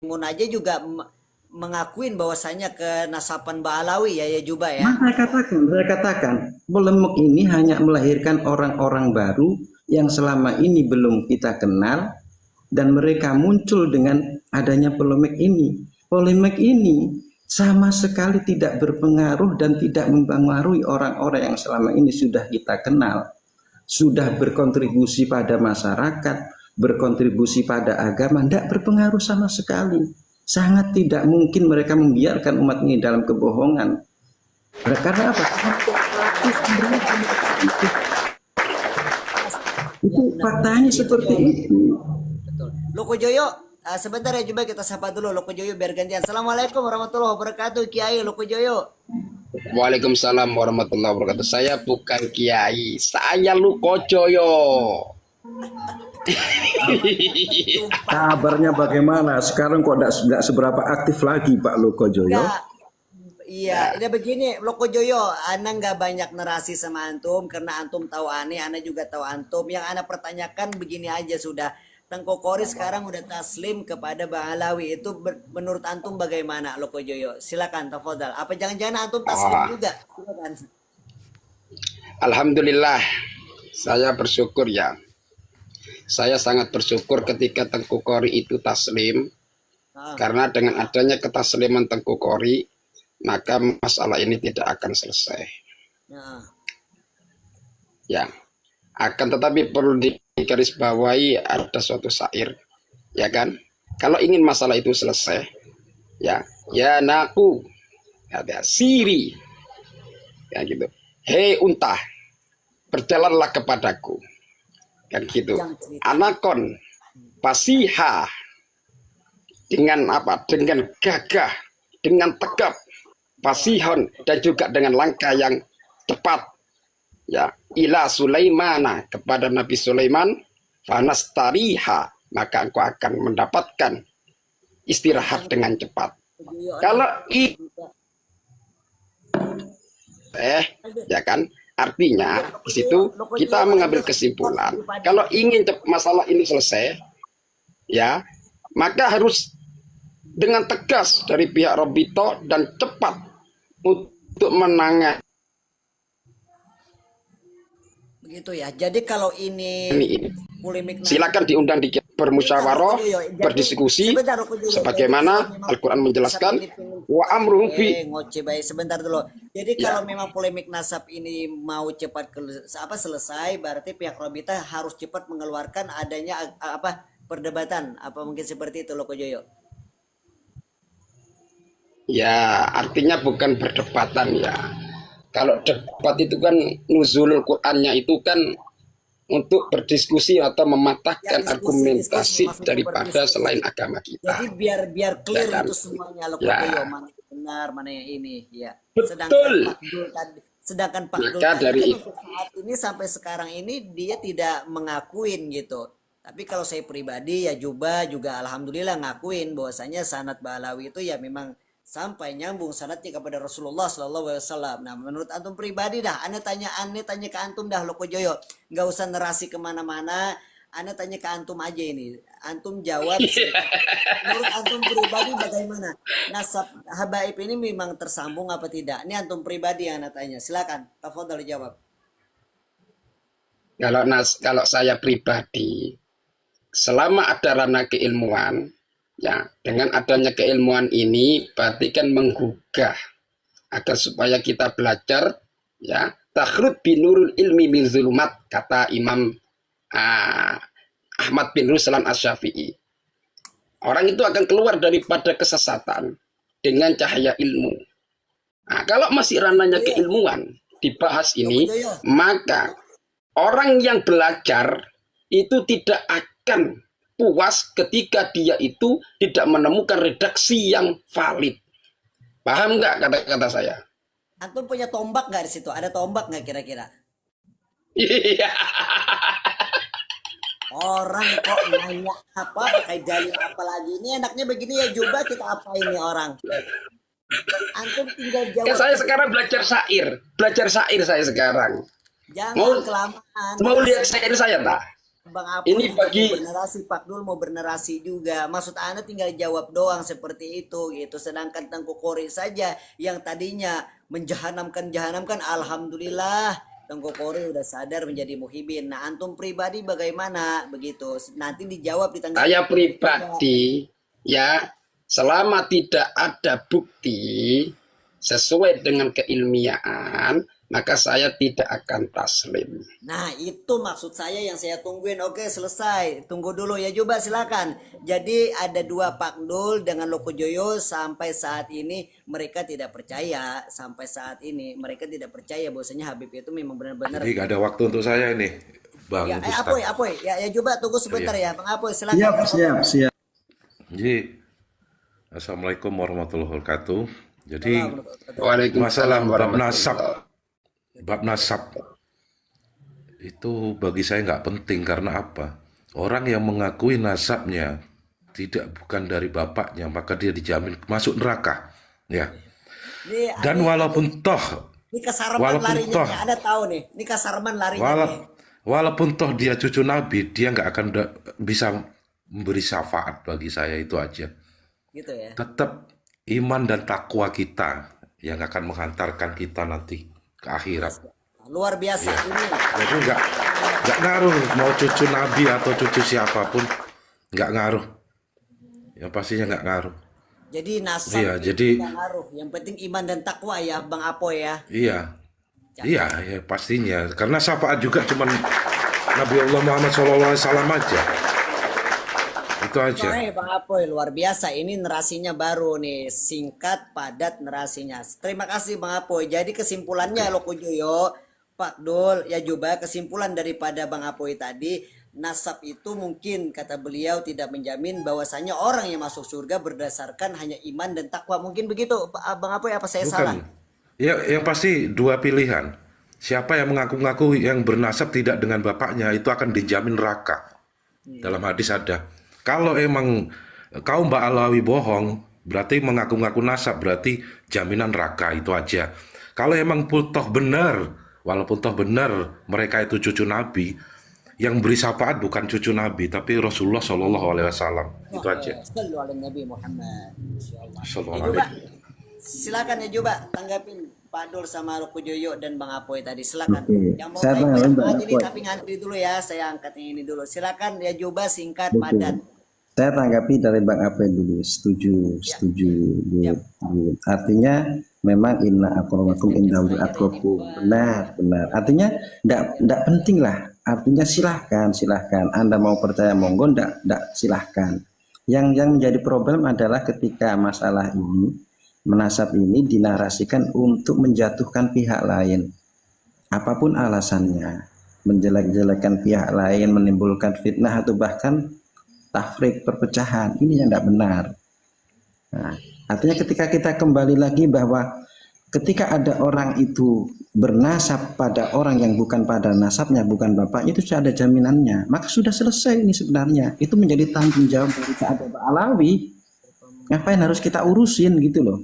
Mun aja juga mengakuin bahwasanya ke nasaban Ba'alawi ya Juba ya. Nah, saya katakan, polemik ini hanya melahirkan orang-orang baru yang selama ini belum kita kenal dan mereka muncul dengan adanya polemik ini. Polemik ini sama sekali tidak berpengaruh dan tidak mempengaruhi orang-orang yang selama ini sudah kita kenal, sudah berkontribusi pada masyarakat, berkontribusi pada agama, tidak berpengaruh sama sekali. Sangat tidak mungkin mereka membiarkan umat ini dalam kebohongan. Karena apa? Itu faktanya seperti Joyo. itu. Betul. Loko Joyo, sebentar ya Juba kita sapa dulu Loko Joyo biar gantian. Assalamualaikum warahmatullahi wabarakatuh Kiai Loko Joyo. Waalaikumsalam warahmatullahi wabarakatuh. Saya bukan kiai, saya Lukojoyo. Kabarnya bagaimana? Sekarang kok tidak seberapa aktif lagi Pak Lokojoyo? Enggak. Iya, ini begini, Loko Joyo, Ana nggak banyak narasi sama antum karena antum tahu aneh, Ana juga tahu antum. Yang Ana pertanyakan begini aja sudah. Tengku Kori sekarang udah taslim kepada Ba'alawi itu menurut antum bagaimana Loko Joyo? Silakan tafadhal. Apa jangan-jangan antum taslim Oh, juga? Silakan. Alhamdulillah, saya bersyukur ya. Saya sangat bersyukur ketika Tengku Kori itu taslim, Ah, karena dengan adanya ketasliman Tengku Kori, maka masalah ini tidak akan selesai. nah, Ya, akan tetapi perlu digarisbawahi ada suatu syair, ya kan? Kalau ingin masalah itu selesai, ya, ya naku, ada siri, ya gitu. Hei unta, berjalanlah kepadaku, kan gitu. yang cerita. Anakon, pasiha, dengan apa? Dengan gagah, dengan tegap, fasihon, dan juga dengan langkah yang tepat, ya, ila Sulaimana, kepada Nabi Sulaiman, fanastariha, maka engkau akan mendapatkan istirahat Yang dengan cepat. Joyo, Kalau cerita. ya kan, artinya di situ Loko Joyo kita ada mengambil support kesimpulan, pribadi. kalau ingin masalah ini selesai, ya, maka harus dengan tegas dari pihak Robito dan cepat untuk menangani Begitu ya. Jadi kalau ini ini. polemik Silakan diundang di sebentar Loko bermusyawarah, Joyo. Jadi berdiskusi sebentar Loko Joyo. Jadi kalau sebagaimana memang Al-Quran nasab menjelaskan ini pengen wa amruhum fi, ngoce baik sebentar dulu. Jadi kalau ya. memang polemik nasab ini mau cepat selesai, berarti pihak Robita harus cepat mengeluarkan adanya apa perdebatan, apa mungkin seperti itu Loko Joyo. Ya, artinya bukan perdebatan ya. Kalau debat itu kan nuzulul Qur'annya itu kan untuk berdiskusi atau Ya mematahkan diskusi argumentasi maksudnya daripada selain berdiskusi. agama Jadi kita, biar ya clear kan? itu semuanya Loko Joyo, Ya, mana yang benar, mana yang ini, ya. betul. Sedangkan Pak Dul Maka tadi dari kan itu, untuk saat ini sampai sekarang ini dia tidak mengakuin gitu. Tapi kalau saya pribadi ya juga alhamdulillah ngakuin bahwasanya sanad Balawi itu ya memang sampai nyambung sanadnya kepada Rasulullah Shallallahu Alaihi Wasallam. Nah menurut antum pribadi dah, aneh tanya ke antum dah Loko Joyo, nggak usah narasi kemana-mana. Aneh tanya ke antum aja ini, antum jawab. Menurut antum pribadi bagaimana? Nasab habaib ini memang tersambung apa tidak? Ini antum pribadi yang tanya. Silakan, tafadhol jawab. kalau saya pribadi, selama ada ranah keilmuan, ya, dengan adanya keilmuan ini berarti kan menggugah agar supaya kita belajar, ya, takhrud binurul ilmi min zulumat, kata Imam ah, Ahmad bin Ruslan Asy-Syafi'i. Orang itu akan keluar daripada kesesatan dengan cahaya ilmu. Nah, kalau masih ranahnya Joyo, keilmuan dibahas Loko ini, Joyo. maka orang yang belajar itu tidak akan puas ketika dia itu tidak menemukan redaksi yang valid. Paham nggak kata-kata saya? Antum punya tombak nggak di situ? Ada tombak nggak kira-kira? Iya. Orang kok nanya apa pakai dalil apa lagi? Ini enaknya begini ya coba kita apa ini orang? Antum tinggal Kan jawab saya aja. sekarang belajar syair saya sekarang. Jangan Mau kelamaan. mau lihat Narasi syair saya tak? Bang Apoy Ini juga bagi mau bernarasi, Pak Dul mau bernarasi juga. Maksud Anda tinggal jawab doang seperti itu gitu. Sedangkan Tengku Kori saja yang tadinya menjahanamkan, alhamdulillah Tengku Kori udah sadar menjadi muhibin. Nah, antum pribadi bagaimana begitu? Nanti dijawab di tanggapan saya juga. pribadi, ya, selama tidak ada bukti sesuai dengan keilmiaan, maka saya tidak akan taslim. Nah, itu maksud saya yang saya tungguin. Oke, selesai. Tunggu dulu ya, coba silakan. Jadi ada dua Pak Dul dengan Loko Joyo sampai saat ini mereka tidak percaya. Sampai saat ini mereka tidak percaya bahwasanya Habib itu memang benar-benar. Jadi gak ada waktu untuk saya ini, Bang Ya, Ustadz. Apoy. Ya, coba tunggu sebentar Iya. ya, Bang Apoy. Siap, Silakan. siap, siap. Jadi, Assalamualaikum warahmatullahi wabarakatuh. Jadi, Waalaikumsalam masalah warahmatullahi. bab nasab itu bagi saya nggak penting karena apa? Orang yang mengakui nasabnya bukan dari bapaknya, maka dia dijamin masuk neraka. Ya. Dan walaupun toh, Ini kasarman walaupun larinya toh, nih. Ada tahu nih. Ini kasarman larinya nih. wala- walaupun toh dia cucu Nabi, dia nggak akan bisa memberi syafaat bagi saya, itu aja. Gitu ya. Tetap iman dan takwa kita yang akan menghantarkan kita nanti ke akhirat. Luar biasa Ya. ini. Jadi nggak ngaruh mau cucu Nabi atau cucu siapapun, nggak ngaruh. Yang pastinya nggak ngaruh. Jadi nasab Iya, itu jadi tidak ngaruh. Yang penting iman dan takwa ya, Bang Apoy ya. iya, iya, ya pastinya. Karena syafaat juga cuman Nabi Allah Muhammad SAW aja. Itu aja. Oke, Bang Apoy, luar biasa. Ini narasinya baru nih, singkat, padat narasinya. Terima kasih Bang Apoy. Jadi kesimpulannya Loko Joyo, Pak Dul, ya juga kesimpulan daripada Bang Apoy tadi, nasab itu mungkin kata beliau tidak menjamin bahwasanya orang yang masuk surga berdasarkan hanya iman dan takwa. Mungkin begitu, Bang Apoy, apa saya salah? Bukan. Ya, yang pasti dua pilihan. Siapa yang mengaku-ngaku yang bernasab tidak dengan bapaknya itu akan dijamin neraka. Dalam hadis ada. Kalau emang kaum Mbak Alawi bohong, berarti mengaku-ngaku nasab, berarti jaminan neraka, itu aja. Kalau emang toh benar, walaupun toh benar mereka itu cucu Nabi, yang beri syafaat bukan cucu Nabi, tapi Rasulullah Shallallahu Alaihi Wasallam. Itu aja. Sallu ala Nabi Muhammad. Insyaallah. Sallallahu Ya alaihi. coba, silakan ya coba tanggapin Pak Dul sama Loko Joyo dan Bang Apoy tadi. Silakan. Oke, Yang mau saya naik tanggapin Bang banyak ini Apoy. tapi ngantri dulu ya. Saya angkat yang ini dulu. Silakan ya coba singkat padat. Saya tanggapi dari Bang Apoy dulu. Setuju, setuju. Bu. Artinya memang inna akramakum indallahi atqakum. Benar, benar. Artinya enggak penting lah. Artinya silahkan. Anda mau percaya monggo, enggak silahkan. Yang menjadi problem adalah ketika masalah ini, menasab ini dinarasikan untuk menjatuhkan pihak lain. Apapun alasannya, menjelek-jelekan pihak lain, menimbulkan fitnah atau bahkan tafrik, perpecahan, ini yang tidak benar. Nah, artinya ketika kita kembali lagi bahwa ketika ada orang itu bernasab pada orang yang bukan pada nasabnya, bukan bapaknya, itu sudah ada jaminannya, maka sudah selesai ini sebenarnya. Itu menjadi tanggung jawab dari Sa'ad Alawi. Ngapain harus kita urusin gitu loh.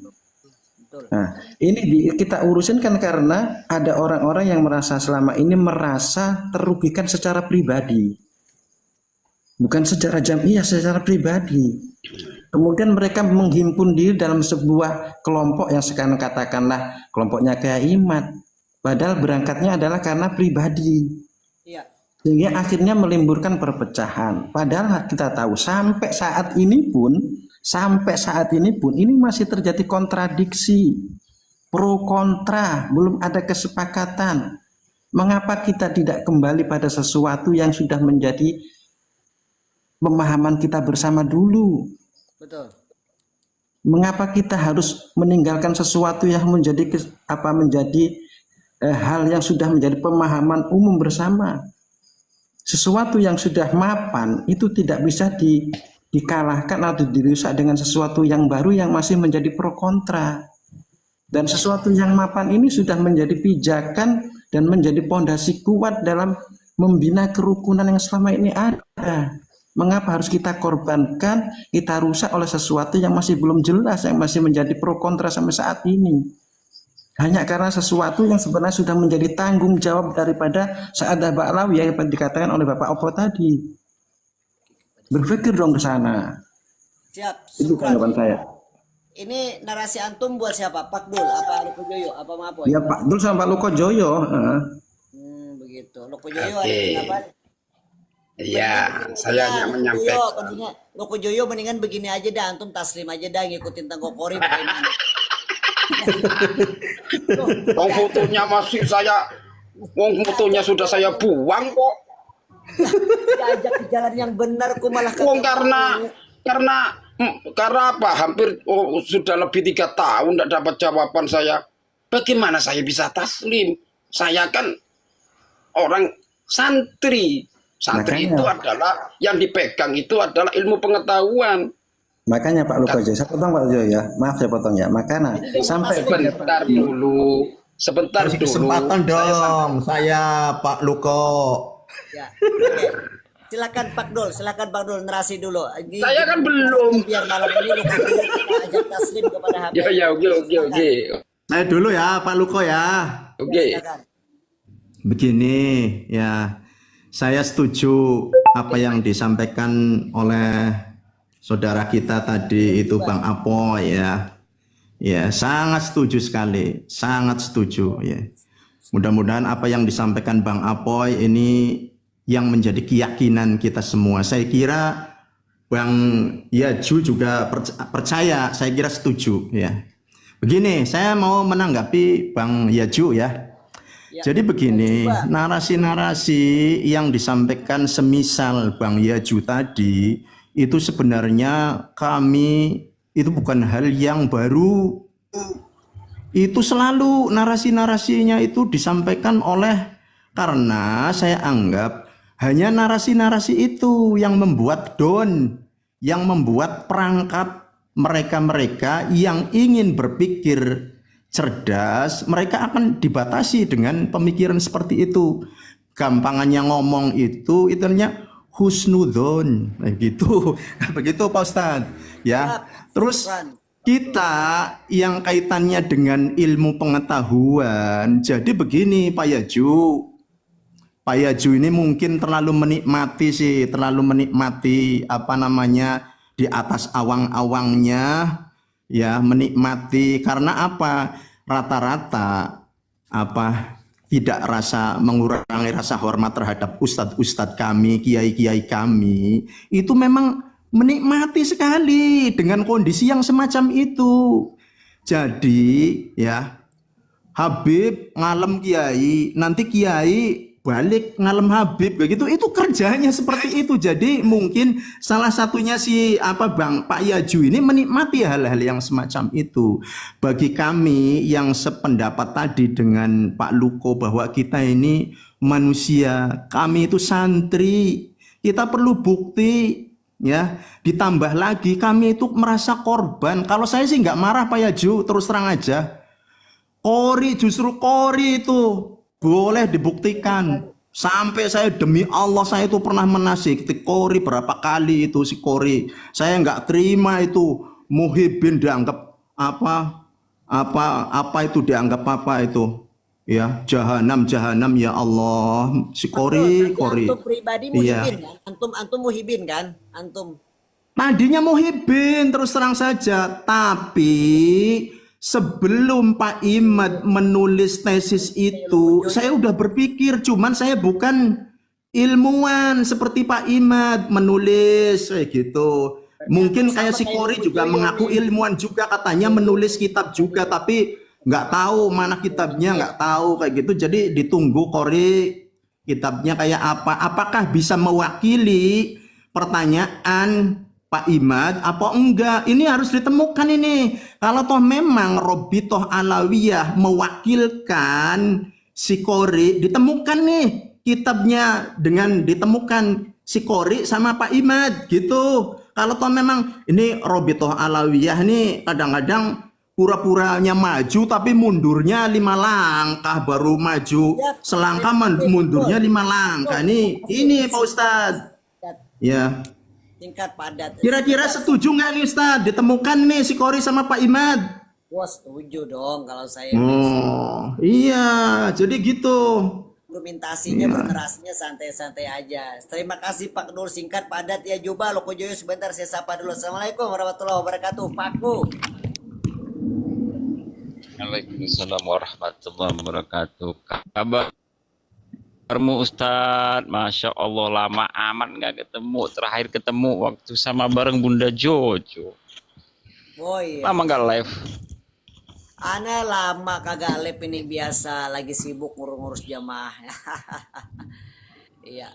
Nah, ini kita urusin kan karena ada orang-orang yang merasa selama ini merasa terugikan secara pribadi. Bukan secara jamiah, secara pribadi. Kemudian mereka menghimpun diri dalam sebuah kelompok yang sekarang katakanlah kelompoknya kayak Imat. Padahal berangkatnya adalah karena pribadi. Iya. Sehingga akhirnya menimbulkan perpecahan. Padahal kita tahu sampai saat ini pun ini masih terjadi kontradiksi. Pro kontra, belum ada kesepakatan. Mengapa kita tidak kembali pada sesuatu yang sudah menjadi pemahaman kita bersama dulu? Betul. Mengapa kita harus meninggalkan sesuatu yang menjadi hal yang sudah menjadi pemahaman umum bersama? Sesuatu yang sudah mapan itu tidak bisa dikalahkan atau dirusak dengan sesuatu yang baru yang masih menjadi pro kontra. Dan sesuatu yang mapan ini sudah menjadi pijakan dan menjadi pondasi kuat dalam membina kerukunan yang selama ini ada. Mengapa harus kita korbankan, kita rusak oleh sesuatu yang masih belum jelas, yang masih menjadi pro kontra sampai saat ini? hanya karena sesuatu yang sebenarnya sudah menjadi tanggung jawab daripada Sa'adah Ba'lawi yang dikatakan oleh Bapak Oppo tadi. Berpikir dong ke sana. Siap. Itu Syukran. tanggapan saya. Ini narasi antum buat siapa? Pak Dul, apa Loko Joyo, apa Mapoy? Ya Pak Dul sama Pak Loko Joyo. Begitu. Loko Joyo Oke. ada apa? Iya, saya hanya menyampaikan. Loko Joyo mendingan begini aja dah, antum taslim aja dah, ngikutin Tanggokori bagaimana? Wong fotonya masih saya, wong fotonya sudah saya buang kok. Diajak ke jalan yang benar, kok malah Wong karena apa? Hampir sudah lebih 3 tahun tidak dapat jawaban saya. Bagaimana saya bisa taslim? Saya kan orang santri. Santri Makanya. itu adalah yang dipegang itu adalah ilmu pengetahuan. Makanya Pak Loko Joyo, saya potong Pak Joyo ya. Maaf saya potong ya. Makanya sampai Sebentar dulu. Sebentar Kasih dulu. kesempatan dong, saya Pak Luko. Ya. Oke. Silakan Pak Dul narasi dulu. Saya kan belum. Biar malam ini Loko Joyo kita ajak taslim kepada Habib. Ya, oke. Saya dulu ya Pak Luko ya. Oke. Silakan. Begini ya, saya setuju apa yang disampaikan oleh saudara kita tadi itu Bang Apoy ya. Ya, sangat setuju sekali, sangat setuju ya. Mudah-mudahan apa yang disampaikan Bang Apoy ini yang menjadi keyakinan kita semua. Saya kira Bang Yaju juga percaya, saya kira setuju ya. Begini, saya mau menanggapi Bang Yaju ya. Jadi begini, narasi-narasi yang disampaikan semisal Bang Yaju tadi itu sebenarnya kami itu bukan hal yang baru. Itu selalu narasi-narasinya itu disampaikan oleh, karena saya anggap hanya narasi-narasi itu yang membuat down, yang membuat perangkat mereka-mereka yang ingin berpikir cerdas, mereka akan dibatasi dengan pemikiran seperti itu. Gampangannya ngomong itu hanya husnudzon, gitu. Begitu Pak Ustadz. Ya. Terus kita yang kaitannya dengan ilmu pengetahuan, jadi begini Pak Yaju. Pak Yaju ini mungkin terlalu menikmati apa namanya di atas awang-awangnya. Ya, menikmati karena apa? Rata-rata tidak mengurangi rasa hormat terhadap ustadz-ustadz kami, kiai-kiai kami, itu memang menikmati sekali dengan kondisi yang semacam itu. Jadi ya, Habib ngalem kiai, nanti kiai balik ngalem Habib begitu, itu kerjanya seperti itu. Jadi mungkin salah satunya Bang Pak Yaju ini menikmati hal-hal yang semacam itu. Bagi kami yang sependapat tadi dengan Pak Luko bahwa kita ini manusia, kami itu santri, kita perlu bukti ya. Ditambah lagi kami itu merasa korban. Kalau saya sih nggak marah Pak Yaju, terus terang aja. Justru Qori itu boleh dibuktikan. Sampai saya demi Allah saya itu pernah menasihati Qori berapa kali itu si Qori. Saya nggak terima itu Muhyiddin dianggap apa itu dianggap apa itu ya jahanam ya Allah si Qori. Antum pribadi Muhyiddin Iya. kan? Antum Muhyiddin kan? Antum. Tadinya Muhyiddin terus terang saja, tapi sebelum Pak Imad menulis tesis itu, saya udah berpikir, cuman saya bukan ilmuwan seperti Pak Imad menulis kayak gitu. Mungkin kayak si Qori juga mengaku ilmuwan juga, katanya menulis kitab juga, tapi nggak tahu mana kitabnya, nggak tahu kayak gitu. Jadi ditunggu Qori kitabnya kayak apa, apakah bisa mewakili pertanyaan Pak Imad apa enggak, ini harus ditemukan ini. Kalau toh memang Robitoh Alawiyah mewakilkan si Qori, ditemukan nih kitabnya dengan ditemukan si Qori sama Pak Imad gitu. Kalau toh memang ini Robitoh Alawiyah nih kadang-kadang pura-puranya maju tapi mundurnya 5 langkah baru maju, selangkah mundurnya 5 langkah. Ini Pak Ustadz. Ya. Tingkat padat. Kira-kira setuju nggak nih Ustadz? Ditemukan nih si Qori sama Pak Imad. Wah, setuju dong kalau saya Oh, iya, jadi gitu. argumentasinya penerasnya santai-santai aja. Terima kasih Pak Nur, singkat padat ya. Juba Lokojoyo sebentar saya sapa dulu. Assalamualaikum warahmatullahi wabarakatuh. Pakku. Waalaikumsalam warahmatullahi wabarakatuh. Kabarmu Ustadz, Masya Allah lama amat nggak ketemu. Terakhir ketemu waktu sama bareng Bunda Jojo. Oh iya. Lama nggak live. Ana lama kagak live ini, biasa lagi sibuk ngurus-ngurus jamaah. Iya.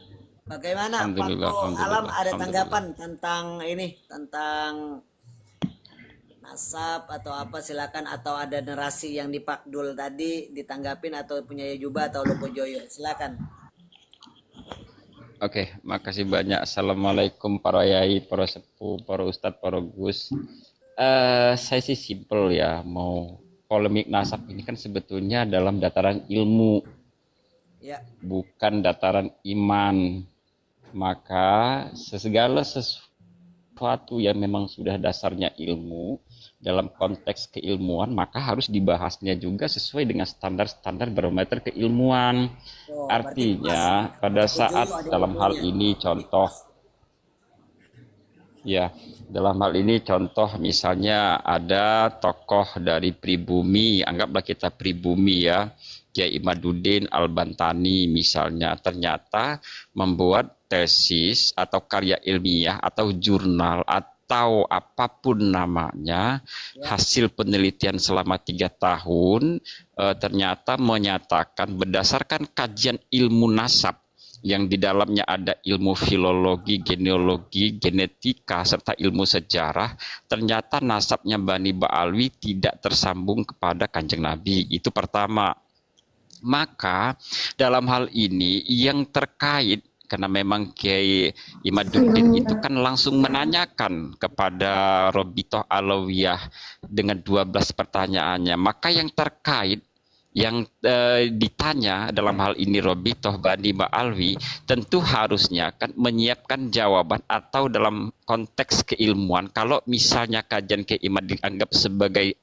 Bagaimana Pak Alhamdulillah, Ko Alam, alhamdulillah, ada alhamdulillah. tanggapan tentang ini, tentang nasab atau apa, silakan, atau ada narasi yang di Pak Dul tadi ditanggapin atau punya Juba atau Lokojoyo, silakan. Oke, makasih banyak. Assalamualaikum para yai, para sepuh, para ustadz, para gus. Saya sih simpel ya, mau polemik nasab ini kan sebetulnya dalam dataran ilmu, Ya. bukan dataran iman. Maka segala sesuatu yang memang sudah dasarnya ilmu, dalam konteks keilmuan, maka harus dibahasnya juga sesuai dengan standar-standar barometer keilmuan. Oh, berarti Artinya pas pada Lokojoyo saat ada dalam hal ilmunya. ini contoh, ya, dalam hal ini contoh misalnya ada tokoh dari pribumi, anggaplah kita pribumi ya, Kiai Imaduddin Al-Bantani misalnya, ternyata membuat tesis atau karya ilmiah atau jurnal atau apapun namanya, hasil penelitian selama 3 tahun, ternyata menyatakan berdasarkan kajian ilmu nasab yang di dalamnya ada ilmu filologi, genealogi, genetika, serta ilmu sejarah, ternyata nasabnya Bani Ba'alwi tidak tersambung kepada Kanjeng Nabi. Itu pertama. Maka dalam hal ini yang terkait, karena memang Kiai Imaduddin itu kan langsung menanyakan kepada Robitoh Alawiyah dengan 12 pertanyaannya, maka yang terkait yang ditanya dalam hal ini Robitoh Bani Ba'alwi tentu harusnya kan menyiapkan jawaban, atau dalam konteks keilmuan kalau misalnya kajian Imad dianggap sebagai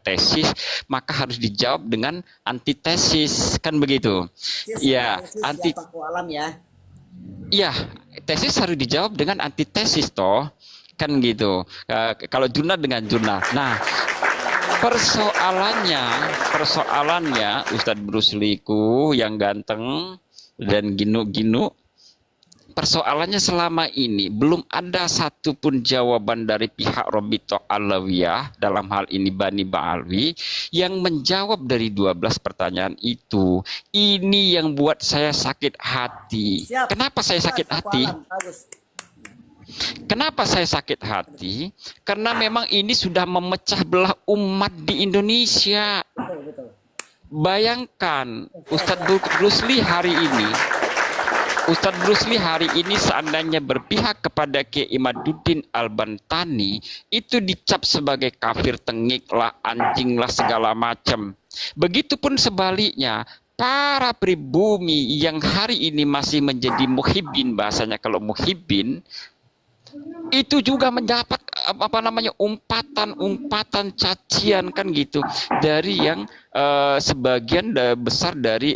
tesis, maka harus dijawab dengan antitesis, kan begitu ya. Anti Pak Ko Alam ya. Iya, tesis harus dijawab dengan antitesis toh, kan gitu. Kalau jurnal dengan jurnal. Nah, persoalannya Ustadz Brusliku yang ganteng dan ginu-ginu, persoalannya selama ini belum ada satupun jawaban dari pihak Robitoh Alawiyah, dalam hal ini Bani Ba'alwi, yang menjawab dari 12 pertanyaan itu. Ini yang buat saya sakit hati. Siap. Kenapa saya sakit Pak Ko hati? Alam, bagus. Kenapa saya sakit hati? Karena memang ini sudah memecah belah umat di Indonesia. Betul. Bayangkan Ustadz Brusli hari ini seandainya berpihak kepada Kiai Imaduddin Al-Bantani, itu dicap sebagai kafir, tengik lah, anjing lah, segala macam. Begitupun sebaliknya, para pribumi yang hari ini masih menjadi muhibbin, bahasanya kalau muhibbin, itu juga mendapat umpatan cacian, kan gitu, dari yang sebagian besar dari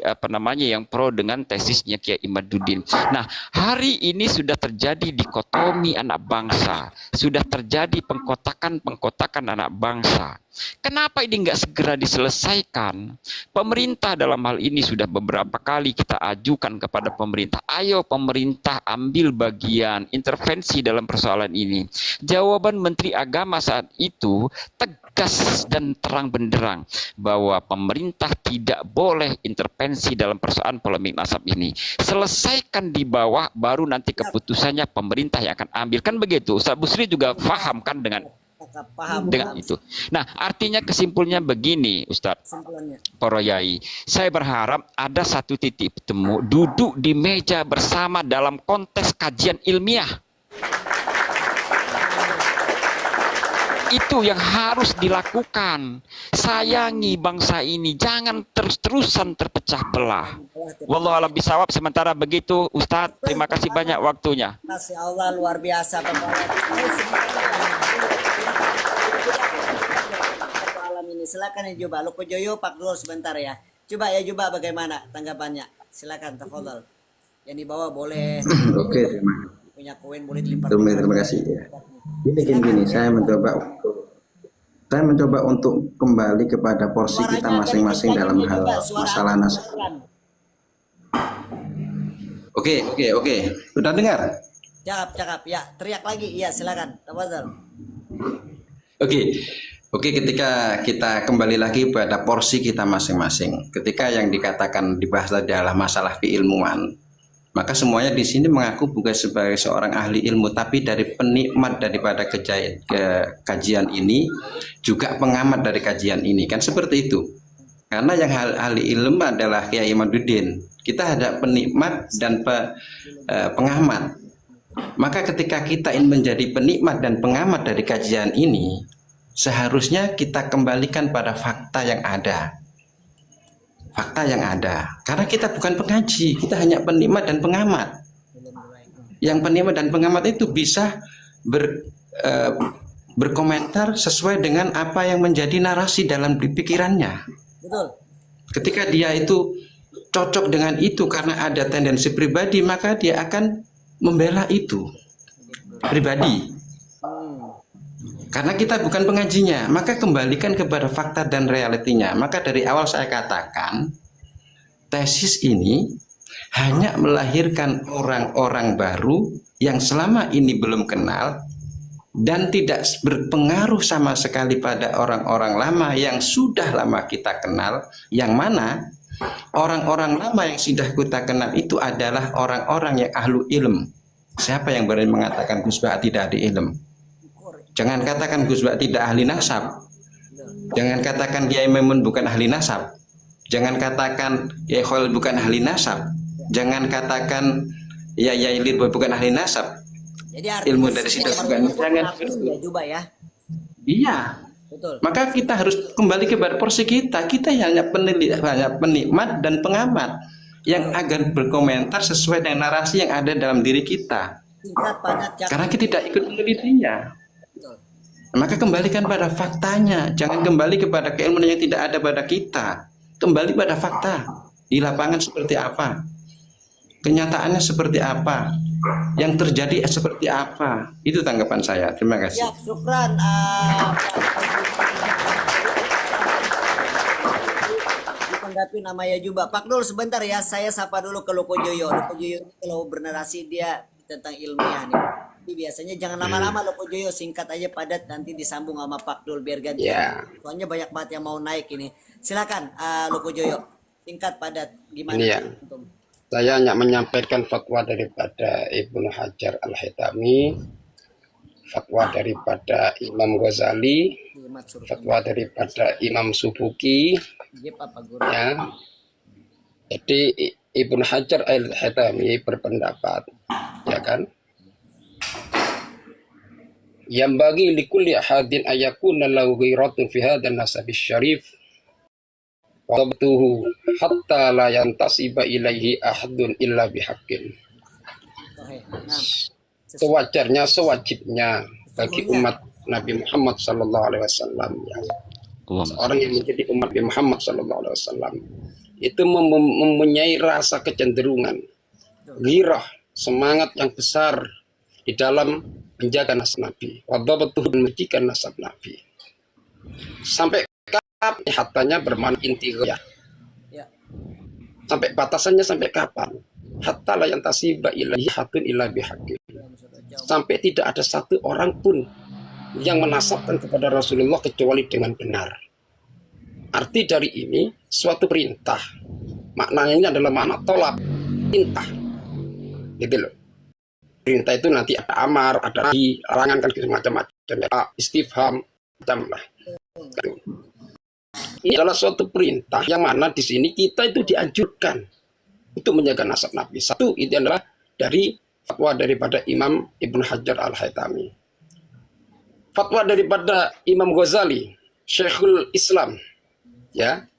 yang pro dengan tesisnya Kiai Imaduddin. Nah, hari ini sudah terjadi dikotomi anak bangsa, sudah terjadi pengkotakan anak bangsa. Kenapa ini nggak segera diselesaikan? Pemerintah dalam hal ini sudah beberapa kali kita ajukan kepada pemerintah, ayo pemerintah ambil bagian, intervensi dalam persoalan ini. Jawaban Menteri Agama saat itu tegas dan terang benderang bahwa pemerintah tidak boleh intervensi dalam persoalan polemik nasab ini. Selesaikan di bawah, baru nanti keputusannya pemerintah yang akan ambil, kan begitu. Ustaz Busri juga paham kan dengan itu. Nah, artinya kesimpulannya begini, Ustadz, para yai, saya berharap ada satu titik temu, duduk di meja bersama dalam konteks kajian ilmiah. Itu yang harus dilakukan. Sayangi bangsa ini, jangan terus-terusan terpecah belah. Wallahu a'lam bishawab. Sementara begitu, Ustadz, terima kasih banyak waktunya. Masya Allah, luar biasa Pak Alam ini silakan ya Juba. Loko Joyo, Pak Dul sebentar ya. Coba ya Juba, bagaimana tanggapannya? Silakan, tafadhol. Yang di bawah boleh Oke, terima kasih. punya koin boleh dilipat. Terima kasih ya. Gini, saya mencoba untuk kembali kepada porsi kita Suaranya agak masing-masing dikit dalam lagi, hal Juba. Suara masalah Anda nasab. pelan. Oke. Sudah dengar? Cakap. Ya, teriak lagi. Iya, silakan. Tafadhol. Oke, ketika kita kembali lagi pada porsi kita masing-masing. Ketika yang dikatakan dibahas adalah masalah keilmuan, maka semuanya di sini mengaku bukan sebagai seorang ahli ilmu, tapi dari penikmat daripada kajian ini, juga pengamat dari kajian ini. Kan seperti itu. Karena yang ahli ilmu adalah Kiai Imaduddin. Kita ada penikmat dan pengamat. Maka ketika kita ingin menjadi penikmat dan pengamat dari kajian ini, seharusnya kita kembalikan pada fakta yang ada. Fakta yang ada. Karena kita bukan pengaji, kita hanya penikmat dan pengamat. Yang penikmat dan pengamat itu bisa berkomentar sesuai dengan apa yang menjadi narasi dalam pikirannya. Betul. Ketika dia itu cocok dengan itu karena ada tendensi pribadi, maka dia akan membela itu pribadi. Karena kita bukan pengajinya, maka kembalikan kepada fakta dan realitinya. Maka dari awal saya katakan, tesis ini hanya melahirkan orang-orang baru yang selama ini belum kenal dan tidak berpengaruh sama sekali pada orang-orang lama yang sudah lama kita kenal, yang mana orang-orang lama yang sudah kita kenal itu adalah orang-orang yang ahlu ilm. Siapa yang berani mengatakan Gus Bak tidak ahli ilm? Jangan katakan Gus Bak tidak ahli nasab. Jangan katakan Kiai Maimun bukan ahli nasab. Jangan katakan Kiai Khalil bukan ahli nasab. Jangan katakan Yai Lirboy bukan ahli nasab. Jadi Ilmu dari situ bukan. Jangan ya Juba ya. Iya. Betul. Maka kita harus kembali kepada porsi kita. Kita hanya penikmat dan pengamat yang akan berkomentar sesuai dengan narasi yang ada dalam diri kita. Singkat, padat, cakap. Karena kita tidak ikut menelitinya. Betul. Maka kembalikan pada faktanya. Jangan kembali kepada keilmuan yang tidak ada pada kita. Kembali pada fakta. Di lapangan seperti apa? Kenyataannya seperti apa? Yang terjadi seperti apa? Itu tanggapan saya. Terima kasih. Ya, syukran. Ditanggapi namanya Juba. Pak Dul sebentar ya, saya sapa dulu ke Loko Joyo. Loko Joyo ini kalau bernarasi dia tentang ilmiah nih. Jadi biasanya jangan lama-lama Loko Joyo, singkat aja padat, nanti disambung sama Pak Dul biar ganti. Soalnya banyak banget yang mau naik ini. Silakan Loko Joyo, singkat padat gimana? Ini ya. Saya hanya menyampaikan fatwa daripada Ibnu Hajar Al-Haytami, fatwa daripada Imam Ghazali, fatwa daripada Imam Subuki, ya. Jadi Ibnu Hajar Al-Haytami berpendapat, ya kan, yang bagi likulli ahadin ayakuna lahu ghairatun fi hadzal nasab syarif wabtuhu hatta la yantasiba ilaihi ahadun illa bihaqqin. Sewajarnya, sewajibnya bagi umat Nabi Muhammad sallallahu alaihi wasallam, ya. Orang yang menjadi umat Nabi Muhammad sallallahu alaihi wasallam itu mempunyai rasa kecenderungan, ghirah, semangat yang besar di dalam menjaga nasab Nabi, wadabatuhu, menjaga nasab Nabi. Sampai hatanya bermakna inti ya. Sampai batasannya sampai kapan? Hatta la yantasiba ilaihi hatun illa bihaqqin. Sampai tidak ada satu orang pun yang menasabkan kepada Rasulullah kecuali dengan benar. Arti dari ini suatu perintah. Maknanya ini adalah makna tolak, perintah. Gitu loh. Perintah itu nanti ada amar, ada larangan, kan macam-macam, istifham, macam lah. Ini adalah suatu perintah yang mana di sini kita itu dianjurkan untuk menjaga nasab Nabi. Satu, itu adalah dari fatwa daripada Imam Ibnu Hajar Al-Haytami. Fatwa daripada Imam Ghazali, Syekhul Islam, ya.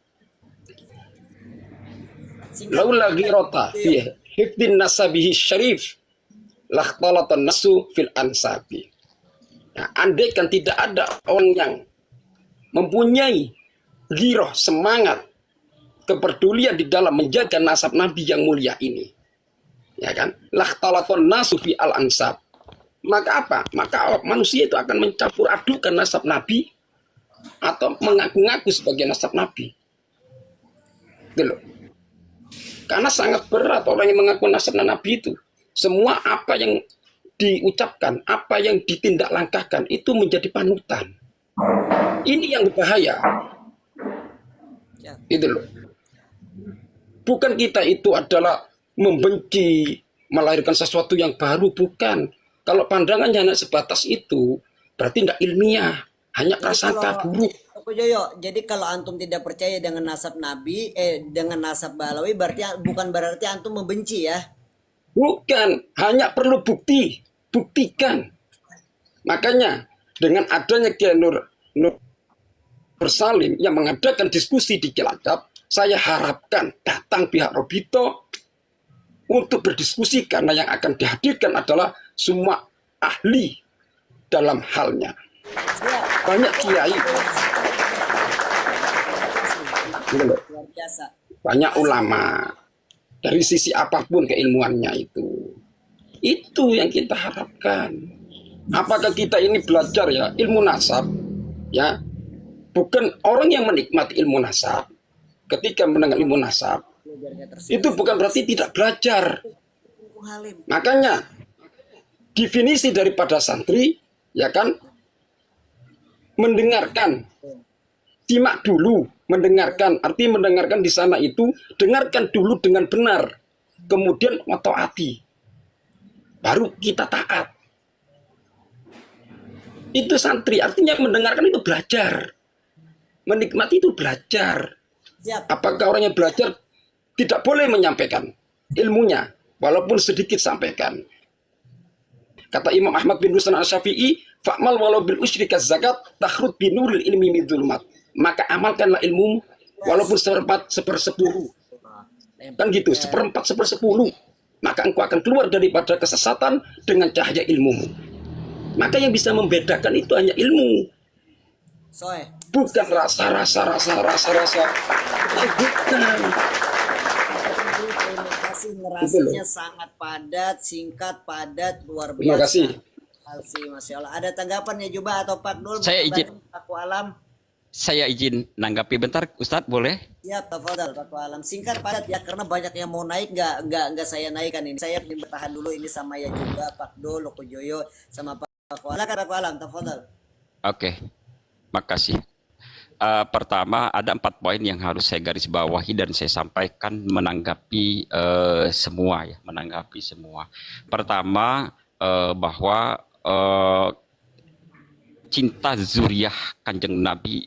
Laula ghirata fi hifdin nasabihi syarif lakhtalatan nasu fil ansabi. Nah, andai kan tidak ada orang yang mempunyai giroh, semangat, kepedulian di dalam menjaga nasab Nabi yang mulia ini. Ya kan? Lakhtalafon nasu fi al-ansab. Maka apa? Maka manusia itu akan mencampur adukan nasab Nabi atau mengaku-ngaku sebagai nasab Nabi. Gitu loh. Karena sangat berat orang yang mengaku nasab Nabi itu. Semua apa yang diucapkan, apa yang ditindaklanggahkan itu menjadi panutan. Ini yang berbahaya. Gitu loh. Bukan kita itu adalah membenci, melahirkan sesuatu yang baru, bukan. Kalau pandangannya hanya sebatas itu, berarti tidak ilmiah, hanya prasangka buruk. Pak Joyo, jadi kalau antum tidak percaya dengan nasab Nabi, dengan nasab Balawi, bukan berarti antum membenci ya? Bukan, hanya perlu bukti, buktikan. Makanya dengan adanya Kiai Nur Salim yang mengadakan diskusi di Cilacap, saya harapkan datang pihak Robito untuk berdiskusi, karena yang akan dihadirkan adalah semua ahli dalam halnya. Banyak kiai, Luar biasa. banyak ulama, dari sisi apapun keilmuannya itu yang kita harapkan. Apakah kita ini belajar ya ilmu nasab, ya bukan orang yang menikmati ilmu nasab. Ketika mendengar ilmu nasab, itu bukan berarti tidak belajar. Makanya definisi daripada santri, ya kan, mendengarkan, simak dulu, mendengarkan. Arti mendengarkan di sana itu dengarkan dulu dengan benar, kemudian mentaati, baru kita taat. Itu santri, artinya mendengarkan itu belajar, menikmati itu belajar. Apakah orang yang belajar tidak boleh menyampaikan ilmunya, walaupun sedikit sampaikan? Kata Imam Ahmad bin Rusan al-Syafi'i, fa'mal walau bil usyrika zakat takhrud binuril ilmi min dzulumat. Maka amalkanlah ilmu walaupun sepersepuluh. Kan gitu, sepersepuluh. Maka engkau akan keluar daripada kesesatan dengan cahaya ilmumu. Maka yang bisa membedakan itu hanya ilmu. Bukan rasa. Bukan. Terima kasih, narasinya sangat padat, singkat, padat, luar biasa. Terima kasih. Masya Allah. Ada tanggapan ya Juba atau Pak Dul? Saya izin. Pak Alam. Saya izin nanggapi bentar, Ustadz, boleh? Ya, tafadhal Pak Alam. Singkat padat ya, karena banyak yang mau naik, nggak saya naikkan ini. Saya bertahan dulu ini sama ya juga Pak Dul, Loko Joyo, sama Pak Alam. Pak Alam, tafadhal. Oke, makasih. Pertama, ada 4 poin yang harus saya garis bawahi dan saya sampaikan menanggapi semua ya, menanggapi semua. Pertama, bahwa cinta zuriyah Kanjeng Nabi